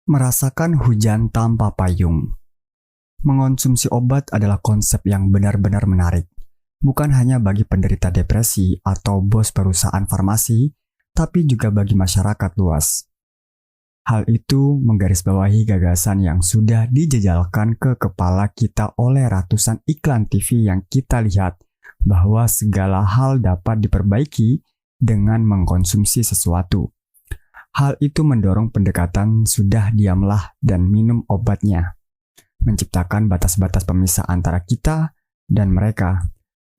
Merasakan hujan tanpa payung. Mengonsumsi obat adalah konsep yang benar-benar menarik. Bukan hanya bagi penderita depresi atau bos perusahaan farmasi, tapi juga bagi masyarakat luas. Hal itu menggarisbawahi gagasan yang sudah dijejalkan ke kepala kita oleh ratusan iklan TV yang kita lihat, bahwa segala hal dapat diperbaiki dengan mengkonsumsi sesuatu. Hal itu mendorong pendekatan sudah diamlah dan minum obatnya, menciptakan batas-batas pemisah antara kita dan mereka,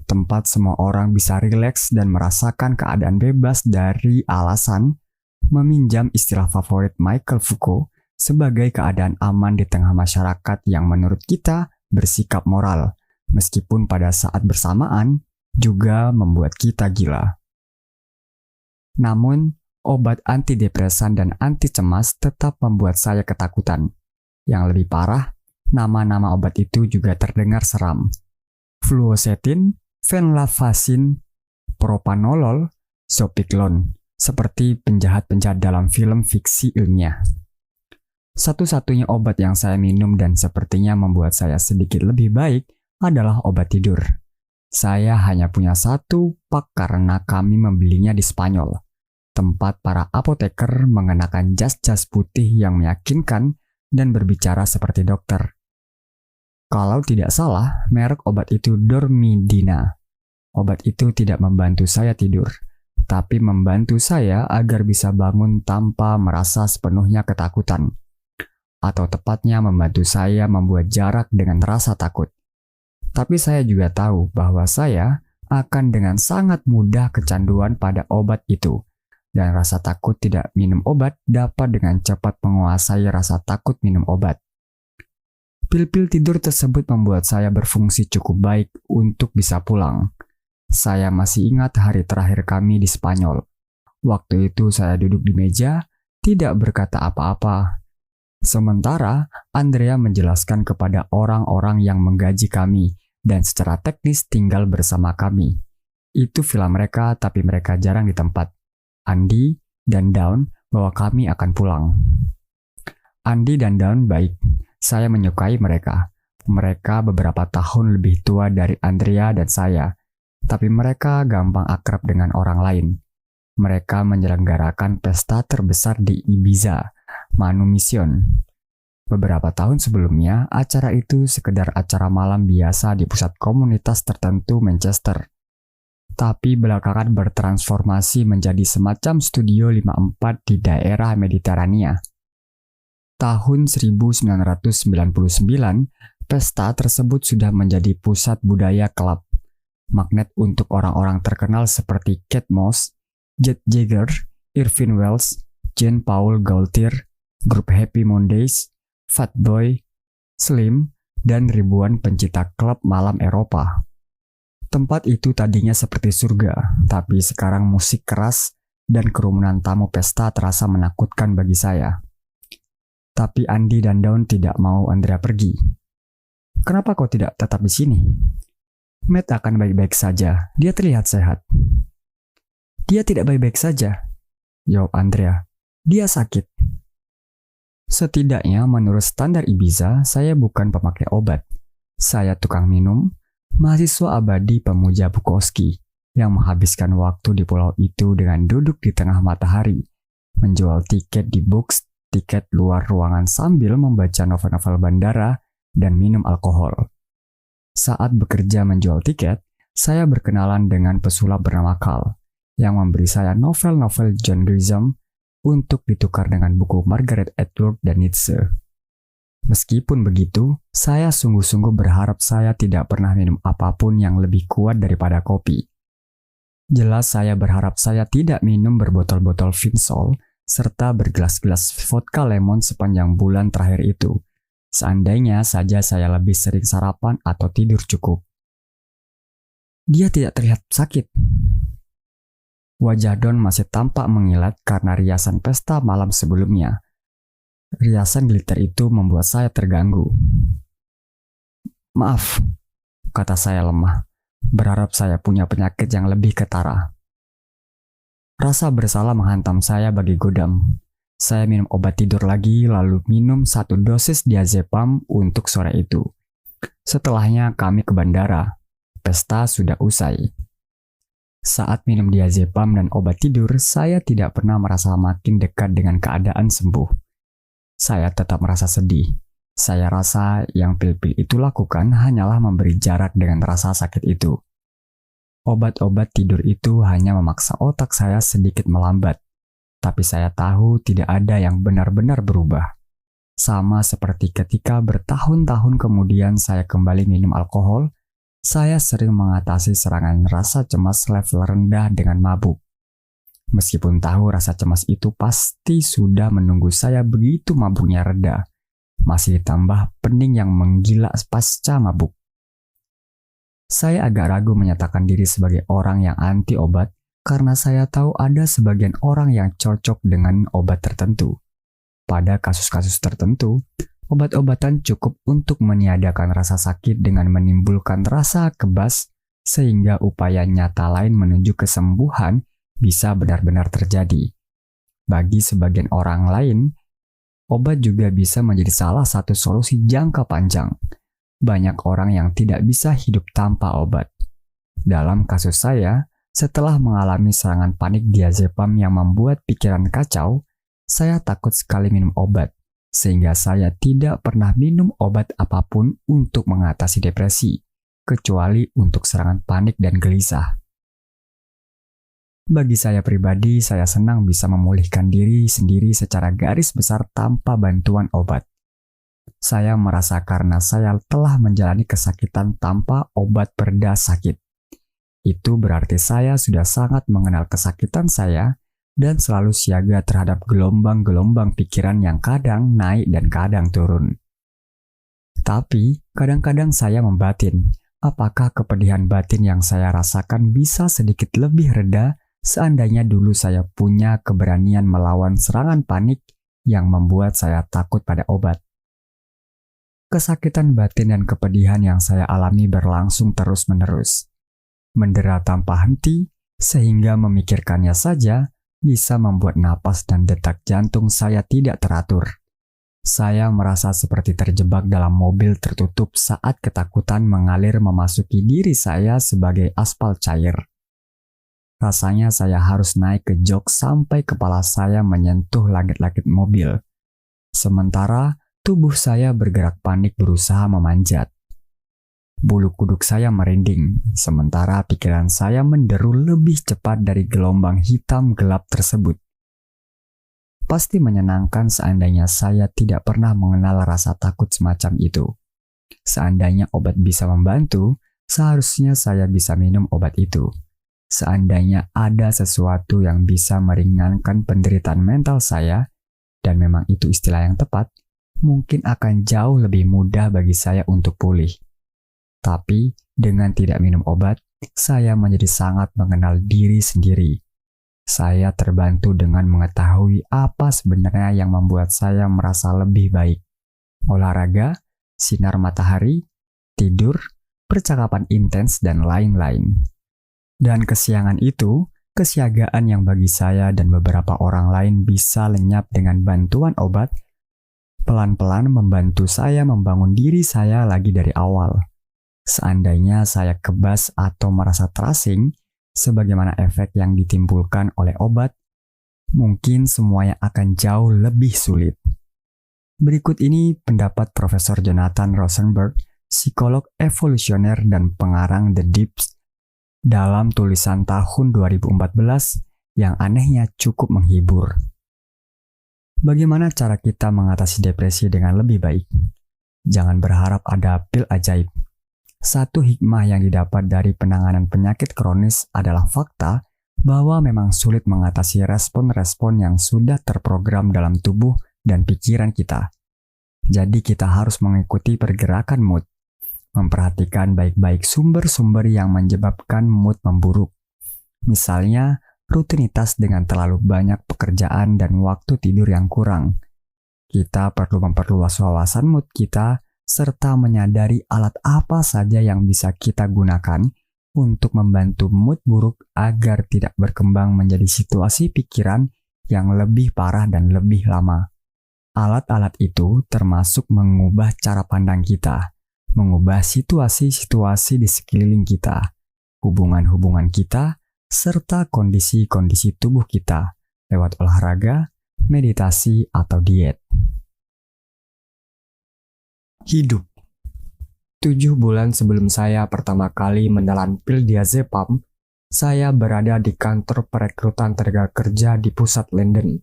tempat semua orang bisa rileks dan merasakan keadaan bebas dari alasan, meminjam istilah favorit Michael Foucault, sebagai keadaan aman di tengah masyarakat yang menurut kita bersikap moral, meskipun pada saat bersamaan juga membuat kita gila. Namun, obat antidepresan dan anti cemas tetap membuat saya ketakutan. Yang lebih parah, nama-nama obat itu juga terdengar seram. Fluoxetine, venlafaxine, propanolol, zopiclone, seperti penjahat-penjahat dalam film fiksi ilmiah. Satu-satunya obat yang saya minum dan sepertinya membuat saya sedikit lebih baik adalah obat tidur. Saya hanya punya satu pak karena kami membelinya di Spanyol, tempat para apoteker mengenakan jas-jas putih yang meyakinkan dan berbicara seperti dokter. Kalau tidak salah, merek obat itu Dormidina. Obat itu tidak membantu saya tidur, tapi membantu saya agar bisa bangun tanpa merasa sepenuhnya ketakutan. Atau tepatnya membantu saya membuat jarak dengan rasa takut. Tapi saya juga tahu bahwa saya akan dengan sangat mudah kecanduan pada obat itu. Dan rasa takut tidak minum obat dapat dengan cepat menguasai rasa takut minum obat. Pil-pil tidur tersebut membuat saya berfungsi cukup baik untuk bisa pulang. Saya masih ingat hari terakhir kami di Spanyol. Waktu itu saya duduk di meja, tidak berkata apa-apa. Sementara Andrea menjelaskan kepada orang-orang yang menggaji kami dan secara teknis tinggal bersama kami. Itu villa mereka, tapi mereka jarang di tempat. Andy dan Dawn bahwa kami akan pulang. Andy dan Dawn baik. Saya menyukai mereka. Mereka beberapa tahun lebih tua dari Andrea dan saya. Tapi mereka gampang akrab dengan orang lain. Mereka menyelenggarakan pesta terbesar di Ibiza, Manumission. Beberapa tahun sebelumnya, acara itu sekedar acara malam biasa di pusat komunitas tertentu Manchester. Tapi belakangan bertransformasi menjadi semacam studio 54 di daerah Mediterania. Tahun 1999, pesta tersebut sudah menjadi pusat budaya klub. Magnet untuk orang-orang terkenal seperti Kate Moss, Jet Jagger, Irvin Welsh, Jean Paul Gaultier, grup Happy Mondays, Fatboy Slim, dan ribuan pencipta klub malam Eropa. Tempat itu tadinya seperti surga, tapi sekarang musik keras dan kerumunan tamu pesta terasa menakutkan bagi saya. Tapi Andy dan Dawn tidak mau Andrea pergi. Kenapa kau tidak tetap di sini? Matt akan baik-baik saja, dia terlihat sehat. Dia tidak baik-baik saja, jawab Andrea. Dia sakit. Setidaknya menurut standar Ibiza, saya bukan pemakai obat. Saya tukang minum, mahasiswa abadi pemuja Bukowski yang menghabiskan waktu di pulau itu dengan duduk di tengah matahari, menjual tiket di books, tiket luar ruangan sambil membaca novel-novel bandara dan minum alkohol. Saat bekerja menjual tiket, saya berkenalan dengan pesulap bernama Carl yang memberi saya novel-novel John Grisham untuk ditukar dengan buku Margaret Atwood dan Nietzsche. Meskipun begitu, saya sungguh-sungguh berharap saya tidak pernah minum apapun yang lebih kuat daripada kopi. Jelas saya berharap saya tidak minum berbotol-botol Vinsol serta bergelas-gelas vodka lemon sepanjang bulan terakhir itu. Seandainya saja saya lebih sering sarapan atau tidur cukup. Dia tidak terlihat sakit. Wajah Don masih tampak mengilat karena riasan pesta malam sebelumnya. Riasan glitter itu membuat saya terganggu. Maaf, kata saya lemah, berharap saya punya penyakit yang lebih ketara. Rasa bersalah menghantam saya bagi godam. Saya minum obat tidur lagi, lalu minum 1 dosis diazepam untuk sore itu. Setelahnya kami ke bandara. Pesta sudah usai. Saat minum diazepam dan obat tidur, saya tidak pernah merasa makin dekat dengan keadaan sembuh. Saya tetap merasa sedih. Saya rasa yang pil-pil itu lakukan hanyalah memberi jarak dengan rasa sakit itu. Obat-obat tidur itu hanya memaksa otak saya sedikit melambat. Tapi saya tahu tidak ada yang benar-benar berubah. Sama seperti ketika bertahun-tahun kemudian saya kembali minum alkohol, saya sering mengatasi serangan rasa cemas level rendah dengan mabuk. Meskipun tahu rasa cemas itu pasti sudah menunggu saya begitu mabuknya reda, masih ditambah pening yang menggila pasca mabuk. Saya agak ragu menyatakan diri sebagai orang yang anti obat, karena saya tahu ada sebagian orang yang cocok dengan obat tertentu. Pada kasus-kasus tertentu, obat-obatan cukup untuk meniadakan rasa sakit dengan menimbulkan rasa kebas, sehingga upaya nyata lain menuju kesembuhan bisa benar-benar terjadi. Bagi sebagian orang lain, obat juga bisa menjadi salah satu solusi jangka panjang. Banyak orang yang tidak bisa hidup tanpa obat. Dalam kasus saya, setelah mengalami serangan panik diazepam yang membuat pikiran kacau, saya takut sekali minum obat, sehingga saya tidak pernah minum obat apapun untuk mengatasi depresi, kecuali untuk serangan panik dan gelisah. Bagi saya pribadi, saya senang bisa memulihkan diri sendiri secara garis besar tanpa bantuan obat. Saya merasa karena saya telah menjalani kesakitan tanpa obat pereda sakit. Itu berarti saya sudah sangat mengenal kesakitan saya dan selalu siaga terhadap gelombang-gelombang pikiran yang kadang naik dan kadang turun. Tapi, kadang-kadang saya membatin, apakah kepedihan batin yang saya rasakan bisa sedikit lebih reda seandainya dulu saya punya keberanian melawan serangan panik yang membuat saya takut pada obat. Kesakitan batin dan kepedihan yang saya alami berlangsung terus-menerus. Mendera tanpa henti, sehingga memikirkannya saja bisa membuat napas dan detak jantung saya tidak teratur. Saya merasa seperti terjebak dalam mobil tertutup saat ketakutan mengalir memasuki diri saya sebagai aspal cair. Rasanya saya harus naik ke jok sampai kepala saya menyentuh langit-langit mobil. Sementara tubuh saya bergerak panik berusaha memanjat. Bulu kuduk saya merinding, sementara pikiran saya menderu lebih cepat dari gelombang hitam gelap tersebut. Pasti menyenangkan seandainya saya tidak pernah mengenal rasa takut semacam itu. Seandainya obat bisa membantu, seharusnya saya bisa minum obat itu. Seandainya ada sesuatu yang bisa meringankan penderitaan mental saya, dan memang itu istilah yang tepat, mungkin akan jauh lebih mudah bagi saya untuk pulih. Tapi, dengan tidak minum obat, saya menjadi sangat mengenal diri sendiri. Saya terbantu dengan mengetahui apa sebenarnya yang membuat saya merasa lebih baik. Olahraga, sinar matahari, tidur, percakapan intens, dan lain-lain. Dan kesiangan itu, kesiagaan yang bagi saya dan beberapa orang lain bisa lenyap dengan bantuan obat, pelan-pelan membantu saya membangun diri saya lagi dari awal. Seandainya saya kebas atau merasa terasing, sebagaimana efek yang ditimbulkan oleh obat, mungkin semuanya akan jauh lebih sulit. Berikut ini pendapat Profesor Jonathan Rosenberg, psikolog evolusioner dan pengarang The Deeps, dalam tulisan tahun 2014 yang anehnya cukup menghibur. Bagaimana cara kita mengatasi depresi dengan lebih baik? Jangan berharap ada pil ajaib. Satu hikmah yang didapat dari penanganan penyakit kronis adalah fakta bahwa memang sulit mengatasi respon-respon yang sudah terprogram dalam tubuh dan pikiran kita. Jadi kita harus mengikuti pergerakan mood, memperhatikan baik-baik sumber-sumber yang menyebabkan mood memburuk. Misalnya, rutinitas dengan terlalu banyak pekerjaan dan waktu tidur yang kurang. Kita perlu memperluas wawasan mood kita, serta menyadari alat apa saja yang bisa kita gunakan untuk membantu mood buruk agar tidak berkembang menjadi situasi pikiran yang lebih parah dan lebih lama. Alat-alat itu termasuk mengubah cara pandang kita, mengubah situasi-situasi di sekeliling kita, hubungan-hubungan kita, serta kondisi-kondisi tubuh kita lewat olahraga, meditasi, atau diet. Hidup. 7 bulan sebelum saya pertama kali menelan pil diazepam, saya berada di kantor perekrutan tenaga kerja di pusat London.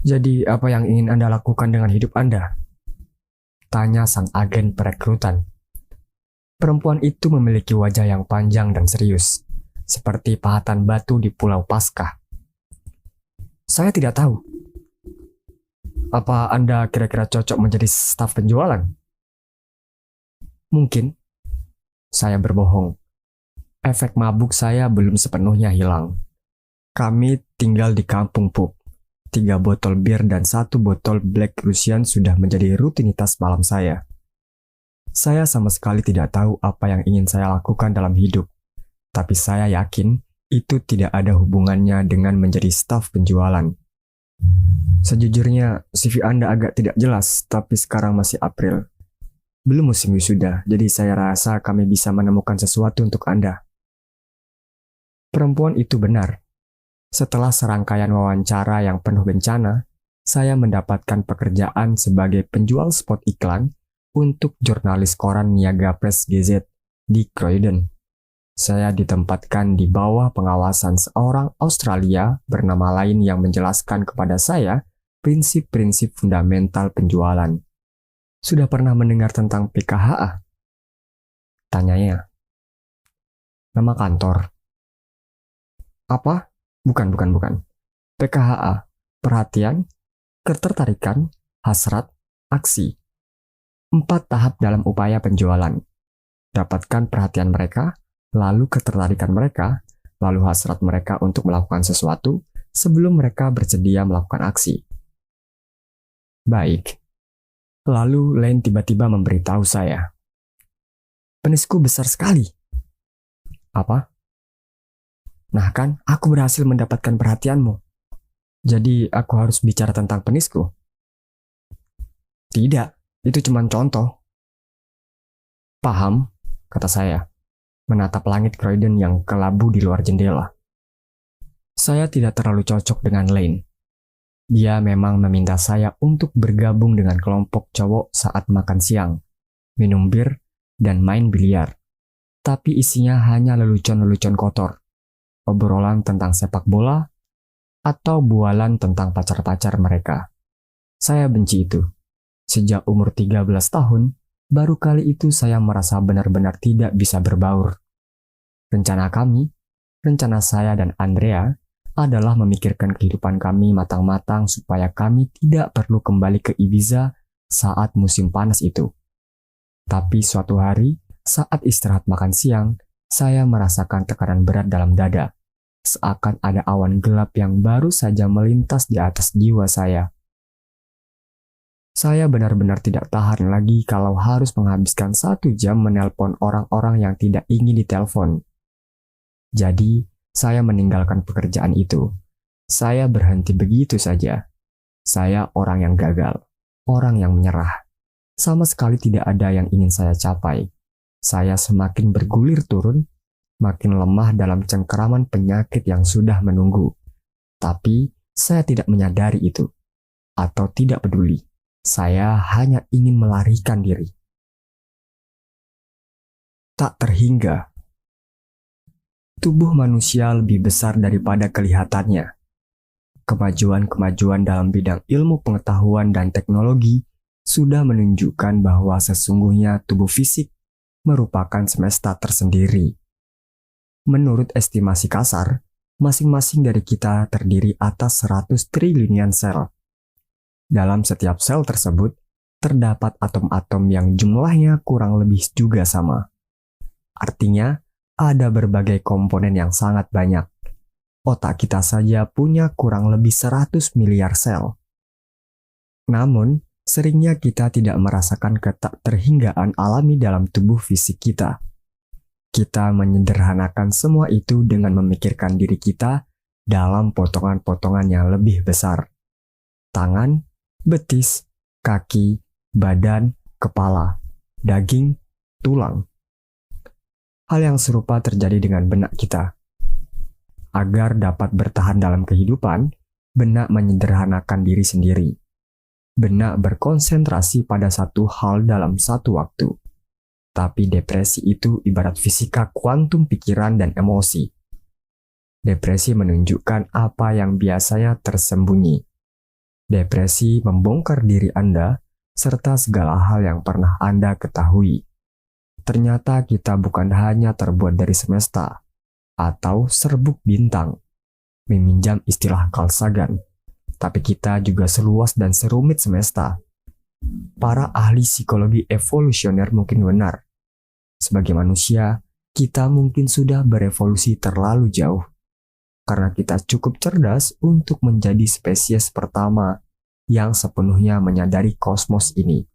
Jadi, apa yang ingin Anda lakukan dengan hidup Anda? Tanya sang agen perekrutan. Perempuan itu memiliki wajah yang panjang dan serius, seperti pahatan batu di Pulau Paskah. Saya tidak tahu. Apa Anda kira-kira cocok menjadi staf penjualan? Mungkin. Saya berbohong. Efek mabuk saya belum sepenuhnya hilang. Kami tinggal di kampung pub. 3 botol bir dan 1 botol Black Russian sudah menjadi rutinitas malam saya. Saya sama sekali tidak tahu apa yang ingin saya lakukan dalam hidup. Tapi saya yakin itu tidak ada hubungannya dengan menjadi staf penjualan. Sejujurnya, CV Anda agak tidak jelas, tapi sekarang masih April. Belum musim wisuda, jadi saya rasa kami bisa menemukan sesuatu untuk Anda. Perempuan itu benar. Setelah serangkaian wawancara yang penuh bencana, saya mendapatkan pekerjaan sebagai penjual spot iklan untuk jurnalis koran Niaga Press Gazette di Croydon. Saya ditempatkan di bawah pengawasan seorang Australia bernama lain yang menjelaskan kepada saya prinsip-prinsip fundamental penjualan. Sudah pernah mendengar tentang PKHA? Tanyanya. Nama kantor. Apa? Bukan. PKHA, perhatian, ketertarikan, hasrat, aksi. 4 tahap dalam upaya penjualan. Dapatkan perhatian mereka, lalu ketertarikan mereka, lalu hasrat mereka untuk melakukan sesuatu sebelum mereka bersedia melakukan aksi. Baik. Lalu Lane tiba-tiba memberitahu saya. Penisku besar sekali. Apa? Nah kan, aku berhasil mendapatkan perhatianmu. Jadi aku harus bicara tentang penisku? Tidak, itu cuma contoh. Paham, kata saya, menatap langit Croydon yang kelabu di luar jendela. Saya tidak terlalu cocok dengan Lane. Dia memang meminta saya untuk bergabung dengan kelompok cowok saat makan siang, minum bir, dan main biliar. Tapi isinya hanya lelucon-lelucon kotor, obrolan tentang sepak bola, atau bualan tentang pacar-pacar mereka. Saya benci itu. Sejak umur 13 tahun, baru kali itu saya merasa benar-benar tidak bisa berbaur. Rencana saya dan Andrea adalah memikirkan kehidupan kami matang-matang supaya kami tidak perlu kembali ke Ibiza saat musim panas itu. Tapi suatu hari, saat istirahat makan siang, saya merasakan tekanan berat dalam dada, seakan ada awan gelap yang baru saja melintas di atas jiwa saya. Saya benar-benar tidak tahan lagi kalau harus menghabiskan 1 jam menelpon orang-orang yang tidak ingin ditelepon. Jadi, saya meninggalkan pekerjaan itu. Saya berhenti begitu saja. Saya orang yang gagal, orang yang menyerah. Sama sekali tidak ada yang ingin saya capai. Saya semakin bergulir turun, makin lemah dalam cengkeraman penyakit yang sudah menunggu. Tapi, saya tidak menyadari itu, atau tidak peduli. Saya hanya ingin melarikan diri. Tak terhingga. Tubuh manusia lebih besar daripada kelihatannya. Kemajuan-kemajuan dalam bidang ilmu pengetahuan dan teknologi sudah menunjukkan bahwa sesungguhnya tubuh fisik merupakan semesta tersendiri. Menurut estimasi kasar, masing-masing dari kita terdiri atas 100 triliunan sel. Dalam setiap sel tersebut, terdapat atom-atom yang jumlahnya kurang lebih juga sama. Artinya, ada berbagai komponen yang sangat banyak. Otak kita saja punya kurang lebih 100 miliar sel. Namun, seringnya kita tidak merasakan keterhinggaan alami dalam tubuh fisik kita. Kita menyederhanakan semua itu dengan memikirkan diri kita dalam potongan-potongan yang lebih besar. Tangan, betis, kaki, badan, kepala, daging, tulang. Hal yang serupa terjadi dengan benak kita. Agar dapat bertahan dalam kehidupan, benak menyederhanakan diri sendiri. Benak berkonsentrasi pada satu hal dalam satu waktu. Tapi depresi itu ibarat fisika kuantum pikiran dan emosi. Depresi menunjukkan apa yang biasanya tersembunyi. Depresi membongkar diri Anda serta segala hal yang pernah Anda ketahui. Ternyata kita bukan hanya terbuat dari semesta atau serbuk bintang, meminjam istilah Carl Sagan, tapi kita juga seluas dan serumit semesta. Para ahli psikologi evolusioner mungkin benar. Sebagai manusia, kita mungkin sudah berevolusi terlalu jauh. Karena kita cukup cerdas untuk menjadi spesies pertama yang sepenuhnya menyadari kosmos ini.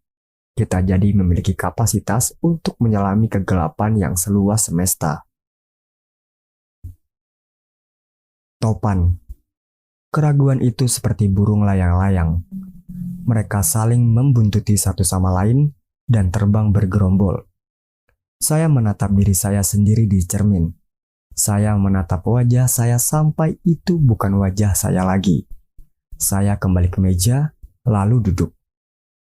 Kita jadi memiliki kapasitas untuk menyelami kegelapan yang seluas semesta. Topan. Keraguan itu seperti burung layang-layang. Mereka saling membuntuti satu sama lain dan terbang bergerombol. Saya menatap diri saya sendiri di cermin. Saya menatap wajah saya sampai itu bukan wajah saya lagi. Saya kembali ke meja, lalu duduk.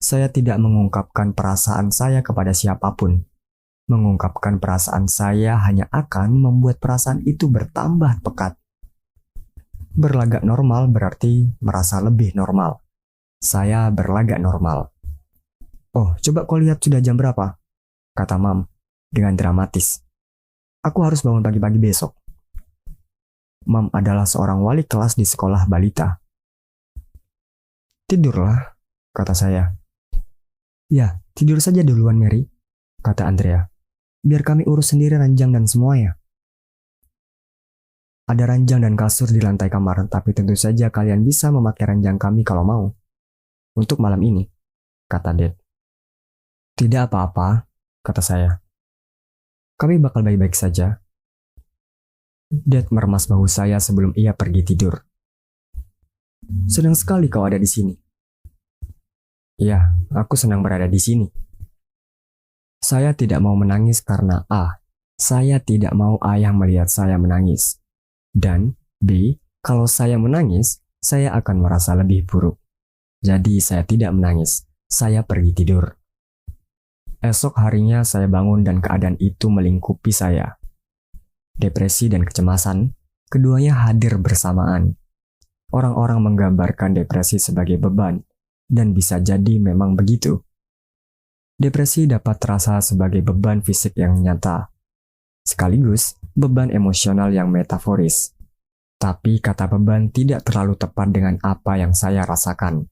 Saya tidak mengungkapkan perasaan saya kepada siapapun. Mengungkapkan perasaan saya hanya akan membuat perasaan itu bertambah pekat. Berlagak normal berarti merasa lebih normal. Saya berlagak normal. "Oh, coba kau lihat sudah jam berapa?" kata Mam dengan dramatis. "Aku harus bangun pagi-pagi besok." Mam adalah seorang wali kelas di sekolah balita. "Tidurlah," kata saya. "Ya, tidur saja duluan, Mary," kata Andrea. "Biar kami urus sendiri ranjang dan semuanya." "Ada ranjang dan kasur di lantai kamar, tapi tentu saja kalian bisa memakai ranjang kami kalau mau. Untuk malam ini," kata Dad. "Tidak apa-apa," kata saya. "Kami bakal baik-baik saja." Dad meremas bahu saya sebelum ia pergi tidur. "Senang sekali kau ada di sini." "Ya, aku senang berada di sini." Saya tidak mau menangis karena A. Saya tidak mau ayah melihat saya menangis. Dan B. Kalau saya menangis, saya akan merasa lebih buruk. Jadi saya tidak menangis. Saya pergi tidur. Esok harinya saya bangun dan keadaan itu melingkupi saya. Depresi dan kecemasan, keduanya hadir bersamaan. Orang-orang menggambarkan depresi sebagai beban, dan bisa jadi memang begitu. Depresi dapat terasa sebagai beban fisik yang nyata, sekaligus beban emosional yang metaforis. Tapi kata beban tidak terlalu tepat dengan apa yang saya rasakan.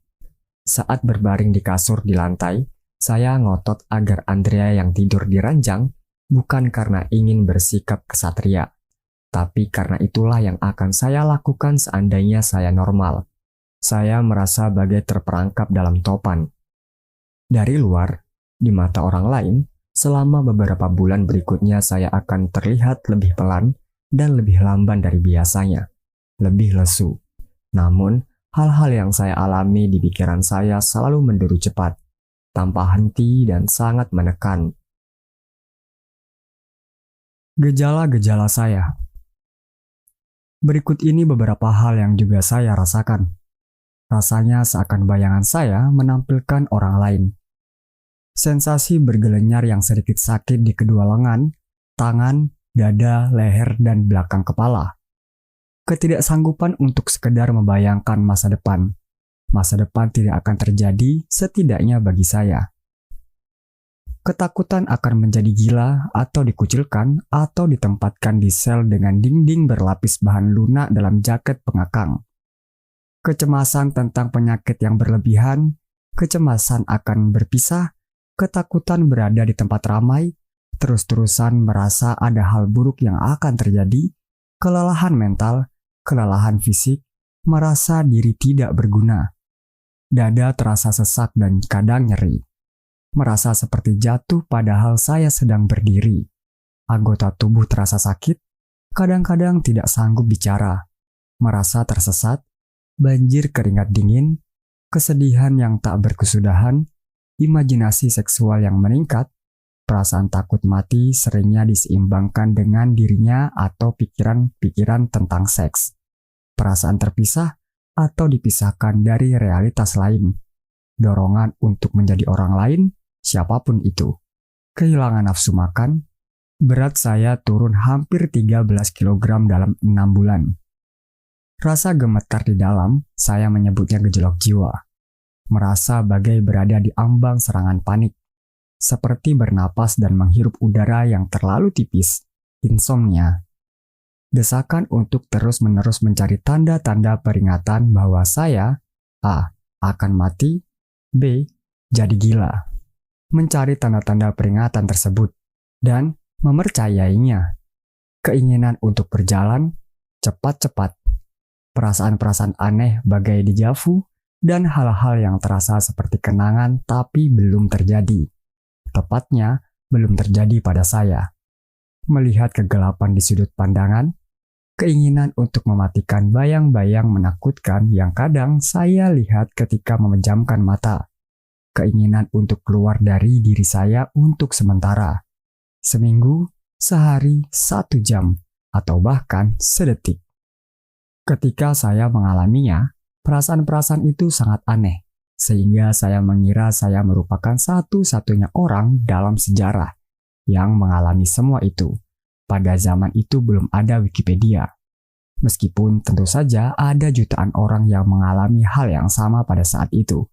Saat berbaring di kasur di lantai, saya ngotot agar Andrea yang tidur di ranjang bukan karena ingin bersikap kesatria, tapi karena itulah yang akan saya lakukan seandainya saya normal. Saya merasa bagai terperangkap dalam topan. Dari luar, di mata orang lain, selama beberapa bulan berikutnya saya akan terlihat lebih pelan dan lebih lamban dari biasanya, lebih lesu. Namun, hal-hal yang saya alami di pikiran saya selalu menderu cepat, tanpa henti dan sangat menekan. Gejala-gejala saya. Berikut ini beberapa hal yang juga saya rasakan. Rasanya seakan bayangan saya menampilkan orang lain. Sensasi bergelenyar yang sedikit sakit di kedua lengan, tangan, dada, leher, dan belakang kepala. Ketidaksanggupan untuk sekedar membayangkan masa depan. Masa depan tidak akan terjadi, setidaknya bagi saya. Ketakutan akan menjadi gila atau dikucilkan atau ditempatkan di sel dengan dinding berlapis bahan lunak dalam jaket pengakang. Kecemasan tentang penyakit yang berlebihan, kecemasan akan berpisah, ketakutan berada di tempat ramai, terus-terusan merasa ada hal buruk yang akan terjadi, kelelahan mental, kelelahan fisik, merasa diri tidak berguna. Dada terasa sesak dan kadang nyeri. Merasa seperti jatuh padahal saya sedang berdiri. Anggota tubuh terasa sakit, kadang-kadang tidak sanggup bicara. merasa tersesat, banjir keringat dingin, kesedihan yang tak berkesudahan, imajinasi seksual yang meningkat, perasaan takut mati seringnya diseimbangkan dengan dirinya atau pikiran-pikiran tentang seks, perasaan terpisah atau dipisahkan dari realitas lain, dorongan untuk menjadi orang lain, siapapun itu, kehilangan nafsu makan, berat saya turun hampir 13 kg dalam 6 bulan. Rasa gemetar di dalam, saya menyebutnya gejolak jiwa. Merasa bagai berada di ambang serangan panik. Seperti bernapas dan menghirup udara yang terlalu tipis. Insomnia. Desakan untuk terus-menerus mencari tanda-tanda peringatan bahwa saya A. akan mati, B. jadi gila. Mencari tanda-tanda peringatan tersebut dan mempercayainya. Keinginan untuk berjalan cepat-cepat. Perasaan-perasaan aneh bagai dejavu dan hal-hal yang terasa seperti kenangan tapi belum terjadi. Tepatnya, belum terjadi pada saya. Melihat kegelapan di sudut pandangan, keinginan untuk mematikan bayang-bayang menakutkan yang kadang saya lihat ketika memejamkan mata. Keinginan untuk keluar dari diri saya untuk sementara. Seminggu, sehari, 1 jam, atau bahkan sedetik. Ketika saya mengalaminya, perasaan-perasaan itu sangat aneh, sehingga saya mengira saya merupakan satu-satunya orang dalam sejarah yang mengalami semua itu. Pada zaman itu belum ada Wikipedia. Meskipun tentu saja ada jutaan orang yang mengalami hal yang sama pada saat itu.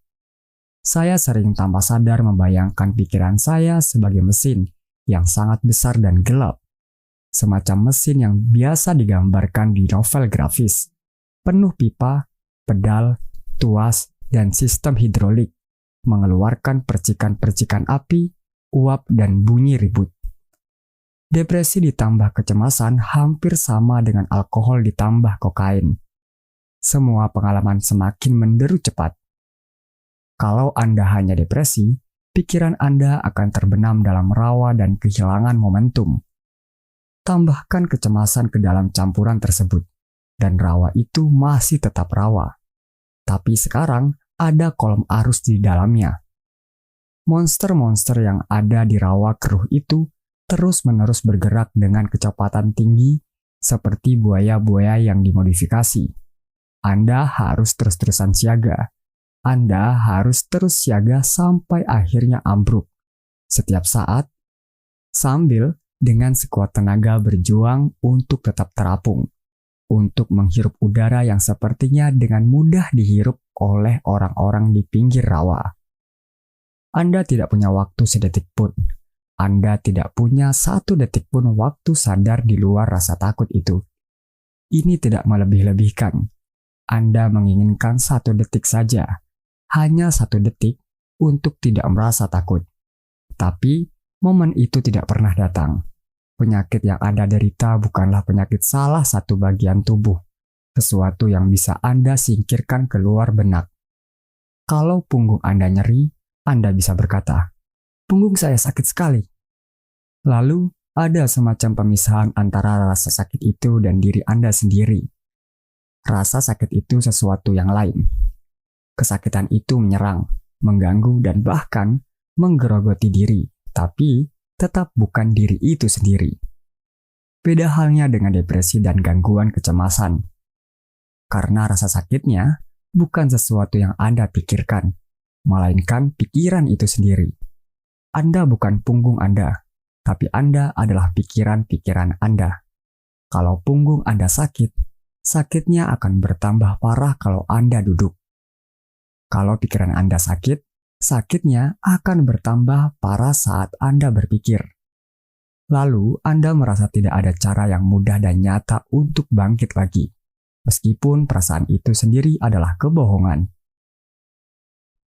Saya sering tanpa sadar membayangkan pikiran saya sebagai mesin yang sangat besar dan gelap. Semacam mesin yang biasa digambarkan di novel grafis, penuh pipa, pedal, tuas, dan sistem hidrolik, mengeluarkan percikan-percikan api, uap, dan bunyi ribut. Depresi ditambah kecemasan hampir sama dengan alkohol ditambah kokain. Semua pengalaman semakin menderu cepat. Kalau Anda hanya depresi, pikiran Anda akan terbenam dalam rawa dan kehilangan momentum. Tambahkan kecemasan ke dalam campuran tersebut, dan rawa itu masih tetap rawa. Tapi sekarang ada kolom arus di dalamnya. Monster-monster yang ada di rawa keruh itu terus-menerus bergerak dengan kecepatan tinggi seperti buaya-buaya yang dimodifikasi. Anda harus terus-terusan siaga. Anda harus terus siaga sampai akhirnya ambruk. Setiap saat, sambil dengan sekuat tenaga berjuang untuk tetap terapung, untuk menghirup udara yang sepertinya dengan mudah dihirup oleh orang-orang di pinggir rawa. Anda tidak punya waktu sedetik pun. Anda tidak punya 1 detik pun waktu sadar di luar rasa takut itu. Ini tidak melebih-lebihkan. Anda menginginkan 1 detik saja, hanya 1 detik untuk tidak merasa takut. Tapi, momen itu tidak pernah datang. Penyakit yang Anda derita bukanlah penyakit salah satu bagian tubuh, sesuatu yang bisa Anda singkirkan keluar benak. Kalau punggung Anda nyeri, Anda bisa berkata, "Punggung saya sakit sekali." Lalu, ada semacam pemisahan antara rasa sakit itu dan diri Anda sendiri. Rasa sakit itu sesuatu yang lain. Kesakitan itu menyerang, mengganggu, dan bahkan menggerogoti diri, tapi tetap bukan diri itu sendiri. Beda halnya dengan depresi dan gangguan kecemasan. Karena rasa sakitnya bukan sesuatu yang Anda pikirkan, melainkan pikiran itu sendiri. Anda bukan punggung Anda, tapi Anda adalah pikiran-pikiran Anda. Kalau punggung Anda sakit, sakitnya akan bertambah parah kalau Anda duduk. Kalau pikiran Anda sakit, sakitnya akan bertambah parah saat Anda berpikir. Lalu, Anda merasa tidak ada cara yang mudah dan nyata untuk bangkit lagi, meskipun perasaan itu sendiri adalah kebohongan.